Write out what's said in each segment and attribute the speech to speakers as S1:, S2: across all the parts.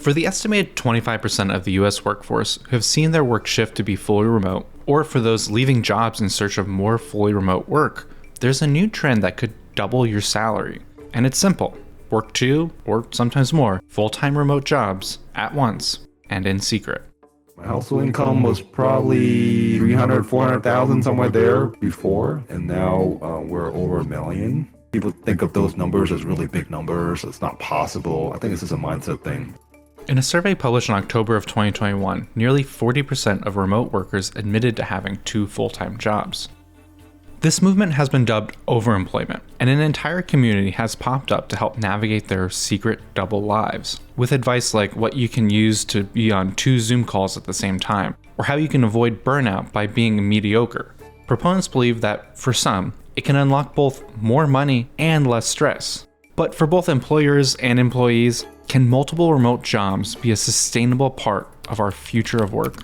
S1: For the estimated 25% of the US workforce who have seen their work shift to be fully remote, or for those leaving jobs in search of more fully remote work, there's a new trend that could double your salary. And it's simple. Work 2, or sometimes more, full-time remote jobs at once and in secret.
S2: My household income was probably 300, 400,000, somewhere there before, and now we're over $1 million. People think of those numbers as really big numbers. It's not possible. I think it's just a mindset thing.
S1: In a survey published in October of 2021, nearly 40% of remote workers admitted to having 2 full-time jobs. This movement has been dubbed overemployment, and an entire community has popped up to help navigate their secret double lives, with advice like what you can use to be on 2 Zoom calls at the same time, or how you can avoid burnout by being mediocre. Proponents believe that, for some, it can unlock both more money and less stress. But for both employers and employees, can multiple remote jobs be a sustainable part of our future of work?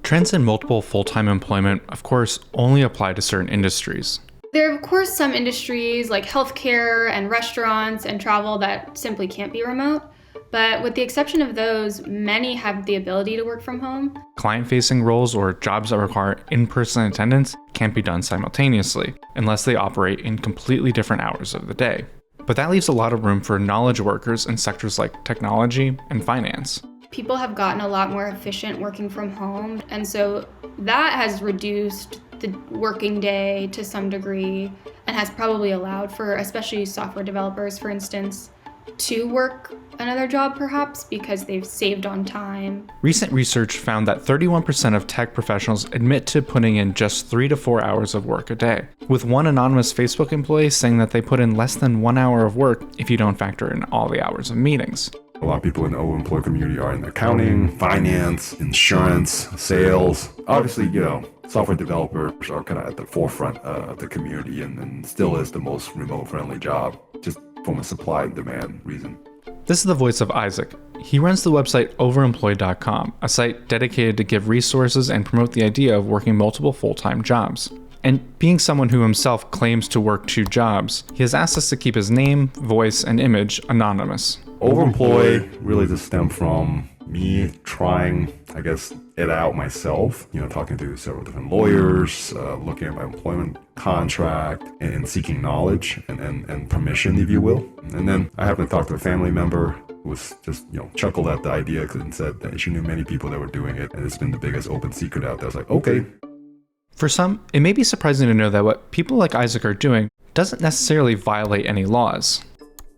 S1: Trends in multiple full-time employment, of course, only apply to certain industries.
S3: There are, of course, some industries like healthcare and restaurants and travel that simply can't be remote. But with the exception of those, many have the ability to work from home.
S1: Client-facing roles or jobs that require in-person attendance can't be done simultaneously, unless they operate in completely different hours of the day. But that leaves a lot of room for knowledge workers in sectors like technology and finance.
S3: People have gotten a lot more efficient working from home, and so that has reduced the working day to some degree and has probably allowed for, especially software developers, for instance, to work another job perhaps because they've saved on time.
S1: Recent research found that 31% of tech professionals admit to putting in just 3 to 4 hours of work a day, with one anonymous Facebook employee saying that they put in less than 1 hour of work if you don't factor in all the hours of meetings.
S2: A lot of people in the overemployed community are in accounting, finance, insurance, sales. Obviously, software developers are kind of at the forefront of the community and still is the most remote-friendly job, just from a supply and demand reason.
S1: This is the voice of Isaac. He runs the website Overemployedcom, a site dedicated to give resources and promote the idea of working multiple full-time jobs. And being someone who himself claims to work 2 jobs, he has asked us to keep his name, voice, and image anonymous.
S2: Overemployed really just stemmed from me trying, it out myself, talking to several different lawyers, looking at my employment contract and seeking knowledge and permission, if you will. And then I happened to talk to a family member who was just, chuckled at the idea and said that she knew many people that were doing it. And it's been the biggest open secret out there. I was like, okay.
S1: For some, it may be surprising to know that what people like Isaac are doing doesn't necessarily violate any laws.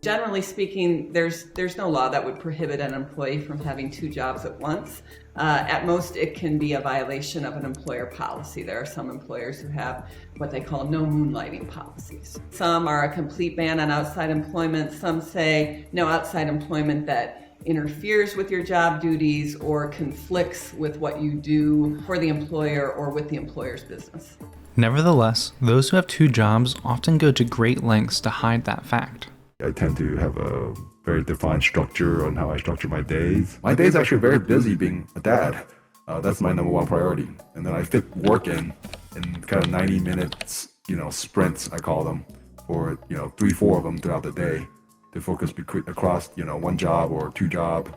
S4: Generally speaking, there's no law that would prohibit an employee from having 2 jobs at once. At most, it can be a violation of an employer policy. There are some employers who have what they call no moonlighting policies. Some are a complete ban on outside employment. Some say no outside employment that interferes with your job duties or conflicts with what you do for the employer or with the employer's business.
S1: Nevertheless, those who have 2 jobs often go to great lengths to hide that fact.
S2: I tend to have a very defined structure on how I structure my days. My days actually very busy being a dad. That's my number 1 priority. And then I fit work in kind of 90 minutes, sprints, I call them, or, 3-4 of them throughout the day to focus across, 1 job or 2 job,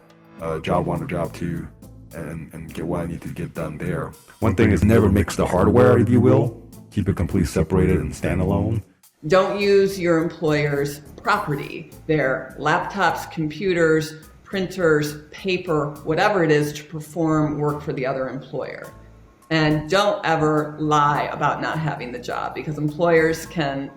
S2: job 1 or job 2, and get what I need to get done there. One thing is never mix the hardware, if you will. Keep it completely separated and standalone.
S4: Don't use your employer's property, their laptops, computers, printers, paper, whatever it is, to perform work for the other employer. And don't ever lie about not having the job, because employers can,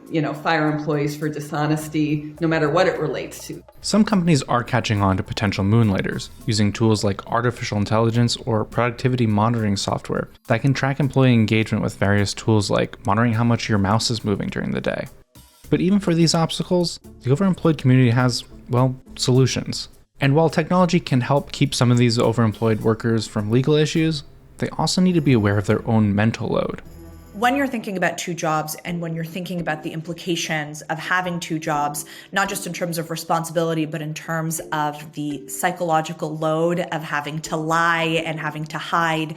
S4: fire employees for dishonesty, no matter what it relates to.
S1: Some companies are catching on to potential moonlighters, using tools like artificial intelligence or productivity monitoring software that can track employee engagement with various tools like monitoring how much your mouse is moving during the day. But even for these obstacles, the overemployed community has, solutions. And while technology can help keep some of these overemployed workers from legal issues, they also need to be aware of their own mental load.
S5: When you're thinking about two jobs and when you're thinking about the implications of having two jobs, not just in terms of responsibility, but in terms of the psychological load of having to lie and having to hide,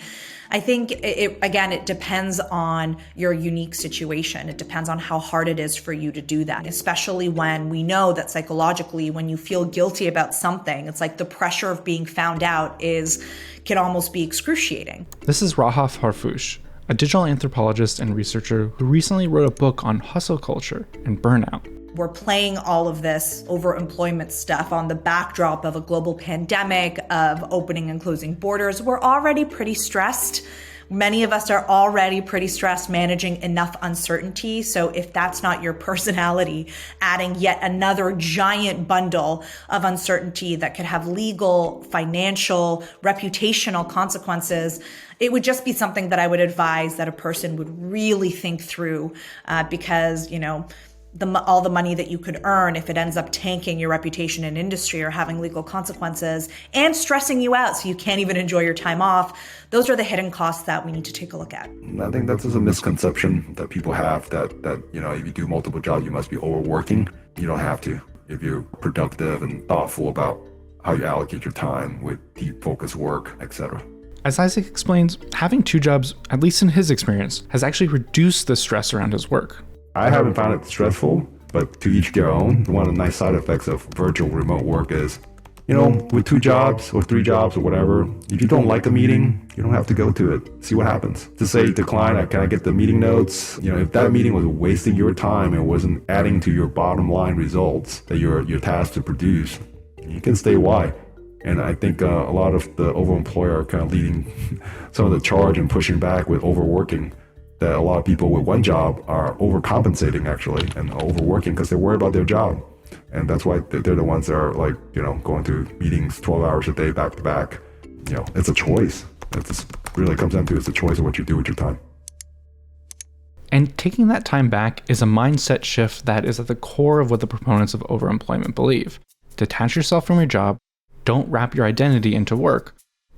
S5: I think it depends on your unique situation. It depends on how hard it is for you to do that, especially when we know that psychologically, when you feel guilty about something, it's like the pressure of being found out can almost be excruciating.
S1: This is Rahaf Harfoush, a digital anthropologist and researcher who recently wrote a book on hustle culture and burnout.
S5: We're playing all of this overemployment stuff on the backdrop of a global pandemic, of opening and closing borders. We're already pretty stressed. Many of us are already pretty stressed managing enough uncertainty. So if that's not your personality, adding yet another giant bundle of uncertainty that could have legal, financial, reputational consequences, it would just be something that I would advise that a person would really think through because, all the money that you could earn, if it ends up tanking your reputation in industry or having legal consequences and stressing you out so you can't even enjoy your time off, those are the hidden costs that we need to take a look at.
S2: I think that's just a misconception that people have that if you do multiple jobs, you must be overworking. You don't have to. If you're productive and thoughtful about how you allocate your time with deep focused work, etc.
S1: As Isaac explains, having two jobs, at least in his experience, has actually reduced the stress around his work.
S2: I haven't found it stressful, but to each their own. One of the nice side effects of virtual remote work is, with two jobs or three jobs or whatever, if you don't like a meeting, you don't have to go to it. See what happens. To say to client, can I get the meeting notes? If that meeting was wasting your time and wasn't adding to your bottom line results that you're tasked to produce, you can stay why. And I think a lot of the overemployer are kind of leading some of the charge and pushing back with overworking. That a lot of people with one job are overcompensating actually and overworking because they're worried about their job. And that's why they're the ones that are going to meetings 12 hours a day back to back. It's a choice. It just really comes down to it's a choice of what you do with your time.
S1: And taking that time back is a mindset shift that is at the core of what the proponents of overemployment believe. Detach yourself from your job, don't wrap your identity into work,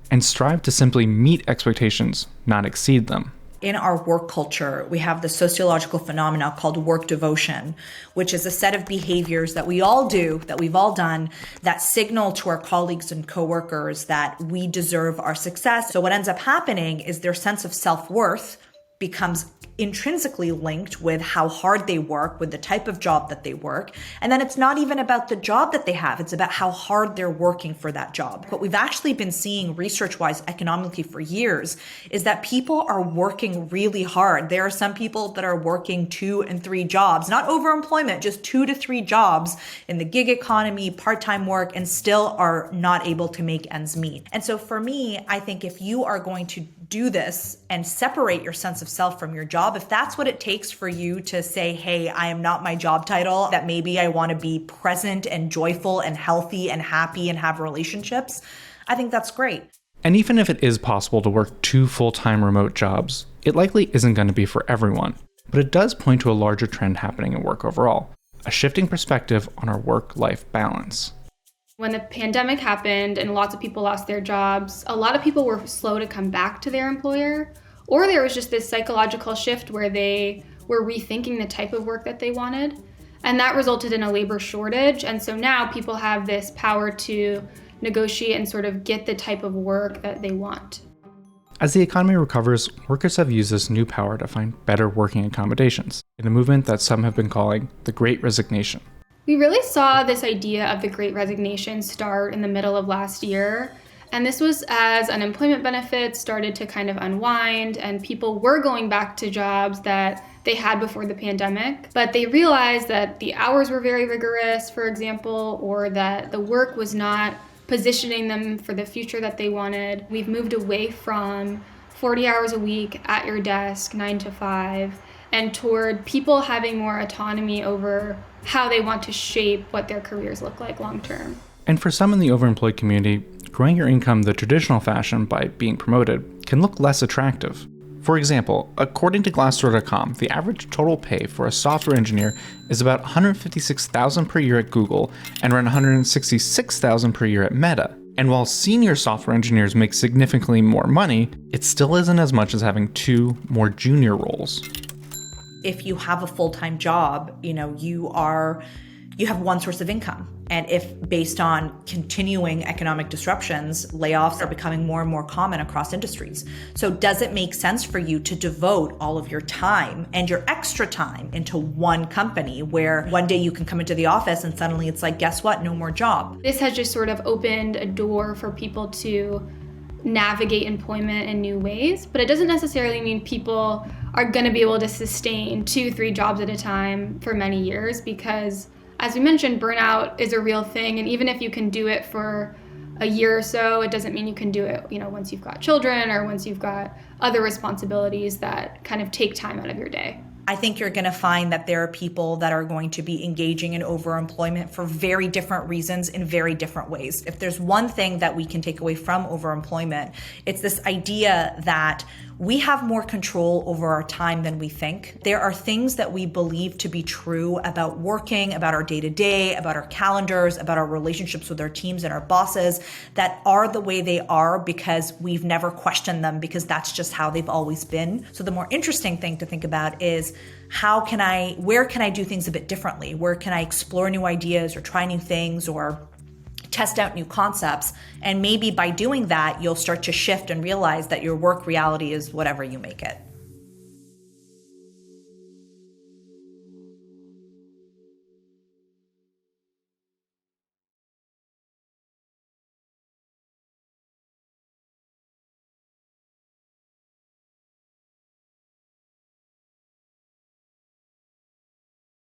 S1: and strive to simply meet expectations, not exceed them.
S5: In our work culture, we have the sociological phenomena called work devotion, which is a set of behaviors that we all do, that we've all done, that signal to our colleagues and coworkers that we deserve our success. So what ends up happening is their sense of self-worth becomes intrinsically linked with how hard they work, with the type of job that they work. And then it's not even about the job that they have, it's about how hard they're working for that job. What we've actually been seeing research-wise economically for years is that people are working really hard. There are some people that are working 2 and 3 jobs, not overemployment, just 2 to 3 jobs in the gig economy, part-time work, and still are not able to make ends meet. And so for me, I think if you are going to do this and separate your sense of self from your job, if that's what it takes for you to say, hey, I am not my job title, that maybe I want to be present and joyful and healthy and happy and have relationships, I think that's great.
S1: And even if it is possible to work 2 full-time remote jobs, it likely isn't going to be for everyone. But it does point to a larger trend happening in work overall, a shifting perspective on our work-life balance.
S3: When the pandemic happened and lots of people lost their jobs, a lot of people were slow to come back to their employer, or there was just this psychological shift where they were rethinking the type of work that they wanted. And that resulted in a labor shortage. And so now people have this power to negotiate and sort of get the type of work that they want.
S1: As the economy recovers, workers have used this new power to find better working accommodations, in a movement that some have been calling the Great Resignation.
S3: We really saw this idea of the Great Resignation start in the middle of last year. And this was as unemployment benefits started to kind of unwind and people were going back to jobs that they had before the pandemic. But they realized that the hours were very rigorous, for example, or that the work was not positioning them for the future that they wanted. We've moved away from 40 hours a week at your desk, 9 to 5, and toward people having more autonomy over how they want to shape what their careers look like long term.
S1: And for some in the overemployed community, growing your income the traditional fashion by being promoted can look less attractive. For example, according to Glassdoor.com, the average total pay for a software engineer is about $156,000 per year at Google and around $166,000 per year at Meta. And while senior software engineers make significantly more money, it still isn't as much as having 2 more junior roles.
S5: If you have a full-time job, you have one source of income. And if based on continuing economic disruptions, layoffs are becoming more and more common across industries. So does it make sense for you to devote all of your time and your extra time into one company where one day you can come into the office and suddenly it's like, guess what? No more job.
S3: This has just sort of opened a door for people to navigate employment in new ways, but it doesn't necessarily mean people are going to be able to sustain 2-3 jobs at a time for many years, because as we mentioned, burnout is a real thing. And even if you can do it for a year or so, it doesn't mean you can do it, once you've got children or once you've got other responsibilities that kind of take time out of your day.
S5: I think you're going to find that there are people that are going to be engaging in overemployment for very different reasons in very different ways. If there's one thing that we can take away from overemployment, it's this idea that we have more control over our time than we think. There are things that we believe to be true about working, about our day-to-day, about our calendars, about our relationships with our teams and our bosses that are the way they are because we've never questioned them, because that's just how they've always been. So the more interesting thing to think about is where can I do things a bit differently? Where can I explore new ideas or try new things or test out new concepts? And maybe by doing that, you'll start to shift and realize that your work reality is whatever you make it.